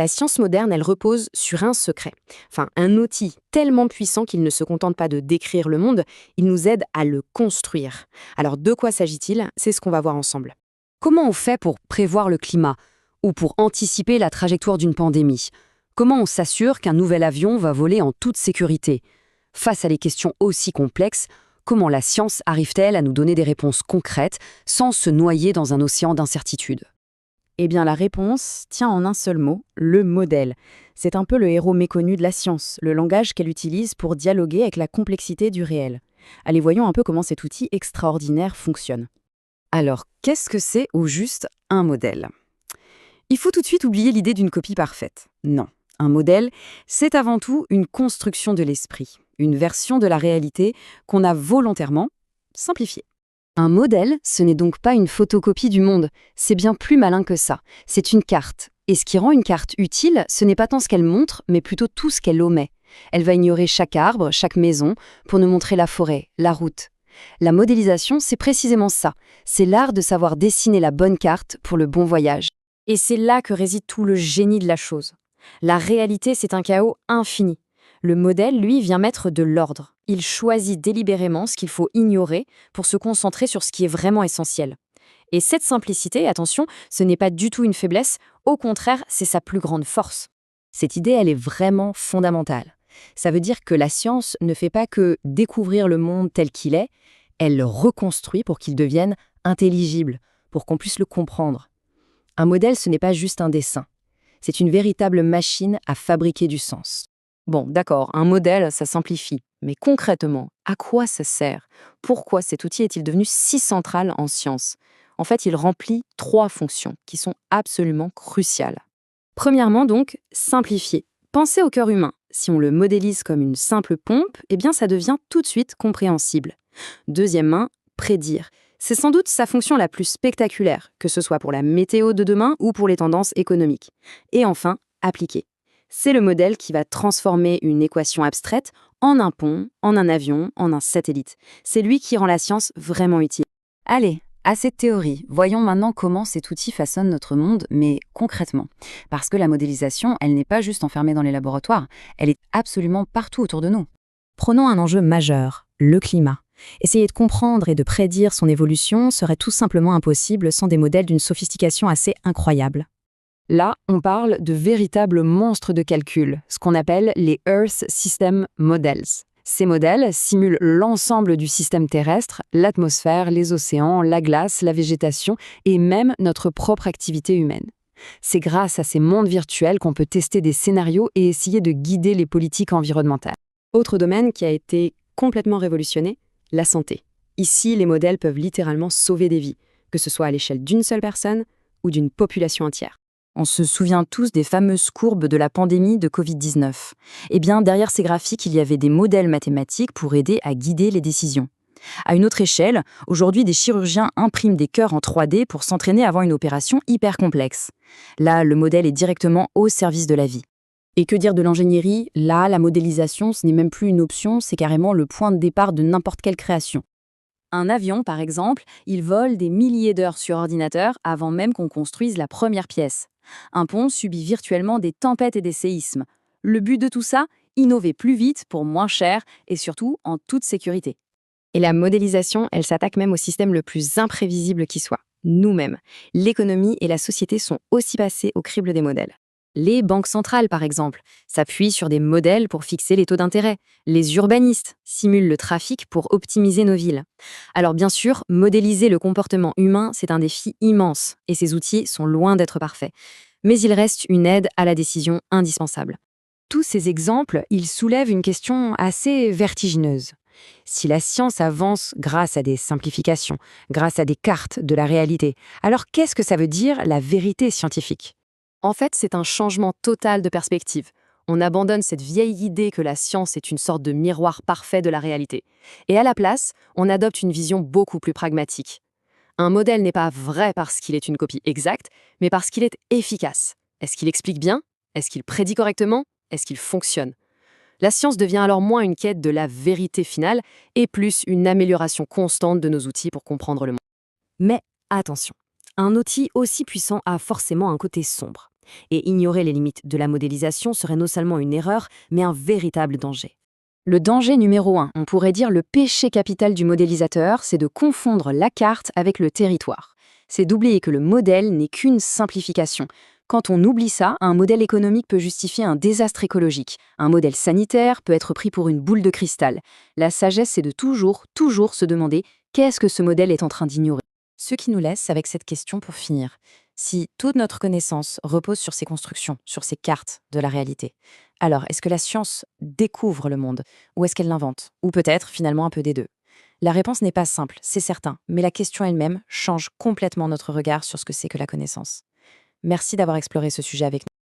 La science moderne, elle repose sur un secret. Enfin, un outil tellement puissant qu'il ne se contente pas de décrire le monde, il nous aide à le construire. Alors, de quoi s'agit-il? C'est ce qu'on va voir ensemble. Comment on fait pour prévoir le climat ou pour anticiper la trajectoire d'une pandémie? Comment on s'assure qu'un nouvel avion va voler en toute sécurité? Face à des questions aussi complexes, comment la science arrive-t-elle à nous donner des réponses concrètes sans se noyer dans un océan d'incertitudes? Eh bien, la réponse tient en un seul mot, le modèle. C'est un peu le héros méconnu de la science, le langage qu'elle utilise pour dialoguer avec la complexité du réel. Allez, voyons un peu comment cet outil extraordinaire fonctionne. Alors, qu'est-ce que c'est au juste un modèle? Il faut tout de suite oublier l'idée d'une copie parfaite. Non, un modèle, c'est avant tout une construction de l'esprit, une version de la réalité qu'on a volontairement simplifiée. Un modèle, ce n'est donc pas une photocopie du monde, c'est bien plus malin que ça. C'est une carte. Et ce qui rend une carte utile, ce n'est pas tant ce qu'elle montre, mais plutôt tout ce qu'elle omet. Elle va ignorer chaque arbre, chaque maison, pour nous montrer la forêt, la route. La modélisation, c'est précisément ça. C'est l'art de savoir dessiner la bonne carte pour le bon voyage. Et c'est là que réside tout le génie de la chose. La réalité, c'est un chaos infini. Le modèle, lui, vient mettre de l'ordre. Il choisit délibérément ce qu'il faut ignorer pour se concentrer sur ce qui est vraiment essentiel. Et cette simplicité, attention, ce n'est pas du tout une faiblesse, au contraire, c'est sa plus grande force. Cette idée, elle est vraiment fondamentale. Ça veut dire que la science ne fait pas que découvrir le monde tel qu'il est, elle le reconstruit pour qu'il devienne intelligible, pour qu'on puisse le comprendre. Un modèle, ce n'est pas juste un dessin. C'est une véritable machine à fabriquer du sens. Bon, d'accord, un modèle, ça simplifie. Mais concrètement, à quoi ça sert? Pourquoi cet outil est-il devenu si central en science? En fait, il remplit 3 fonctions qui sont absolument cruciales. Premièrement, donc, simplifier. Pensez au cœur humain. Si on le modélise comme une simple pompe, eh bien ça devient tout de suite compréhensible. Deuxièmement, prédire. C'est sans doute sa fonction la plus spectaculaire, que ce soit pour la météo de demain ou pour les tendances économiques. Et enfin, appliquer. C'est le modèle qui va transformer une équation abstraite en un pont, en un avion, en un satellite. C'est lui qui rend la science vraiment utile. Allez, assez de théorie. Voyons maintenant comment cet outil façonne notre monde, mais concrètement. Parce que la modélisation, elle n'est pas juste enfermée dans les laboratoires, elle est absolument partout autour de nous. Prenons un enjeu majeur, le climat. Essayer de comprendre et de prédire son évolution serait tout simplement impossible sans des modèles d'une sophistication assez incroyable. Là, on parle de véritables monstres de calcul, ce qu'on appelle les Earth System Models. Ces modèles simulent l'ensemble du système terrestre, l'atmosphère, les océans, la glace, la végétation et même notre propre activité humaine. C'est grâce à ces mondes virtuels qu'on peut tester des scénarios et essayer de guider les politiques environnementales. Autre domaine qui a été complètement révolutionné, la santé. Ici, les modèles peuvent littéralement sauver des vies, que ce soit à l'échelle d'une seule personne ou d'une population entière. On se souvient tous des fameuses courbes de la pandémie de Covid-19. Eh bien, derrière ces graphiques, il y avait des modèles mathématiques pour aider à guider les décisions. À une autre échelle, aujourd'hui, des chirurgiens impriment des cœurs en 3D pour s'entraîner avant une opération hyper complexe. Là, le modèle est directement au service de la vie. Et que dire de l'ingénierie? Là, la modélisation, ce n'est même plus une option, c'est carrément le point de départ de n'importe quelle création. Un avion, par exemple, il vole des milliers d'heures sur ordinateur avant même qu'on construise la première pièce. Un pont subit virtuellement des tempêtes et des séismes. Le but de tout ça? Innover plus vite pour moins cher et surtout en toute sécurité. Et la modélisation, elle s'attaque même au système le plus imprévisible qui soit, nous-mêmes. L'économie et la société sont aussi passées au crible des modèles. Les banques centrales, par exemple, s'appuient sur des modèles pour fixer les taux d'intérêt. Les urbanistes simulent le trafic pour optimiser nos villes. Alors bien sûr, modéliser le comportement humain, c'est un défi immense, et ces outils sont loin d'être parfaits. Mais ils restent une aide à la décision indispensable. Tous ces exemples, ils soulèvent une question assez vertigineuse. Si la science avance grâce à des simplifications, grâce à des cartes de la réalité, alors qu'est-ce que ça veut dire la vérité scientifique ? En fait, c'est un changement total de perspective. On abandonne cette vieille idée que la science est une sorte de miroir parfait de la réalité. Et à la place, on adopte une vision beaucoup plus pragmatique. Un modèle n'est pas vrai parce qu'il est une copie exacte, mais parce qu'il est efficace. Est-ce qu'il explique bien? Est-ce qu'il prédit correctement? Est-ce qu'il fonctionne? La science devient alors moins une quête de la vérité finale et plus une amélioration constante de nos outils pour comprendre le monde. Mais attention, un outil aussi puissant a forcément un côté sombre. Et ignorer les limites de la modélisation serait non seulement une erreur, mais un véritable danger. Le danger numéro 1, on pourrait dire le péché capital du modélisateur, c'est de confondre la carte avec le territoire. C'est d'oublier que le modèle n'est qu'une simplification. Quand on oublie ça, un modèle économique peut justifier un désastre écologique. Un modèle sanitaire peut être pris pour une boule de cristal. La sagesse, c'est de toujours se demander qu'est-ce que ce modèle est en train d'ignorer. Ce qui nous laisse avec cette question pour finir. Si toute notre connaissance repose sur ces constructions, sur ces cartes de la réalité, alors est-ce que la science découvre le monde ou est-ce qu'elle l'invente? Ou peut-être finalement un peu des deux? La réponse n'est pas simple, c'est certain, mais la question elle-même change complètement notre regard sur ce que c'est que la connaissance. Merci d'avoir exploré ce sujet avec nous.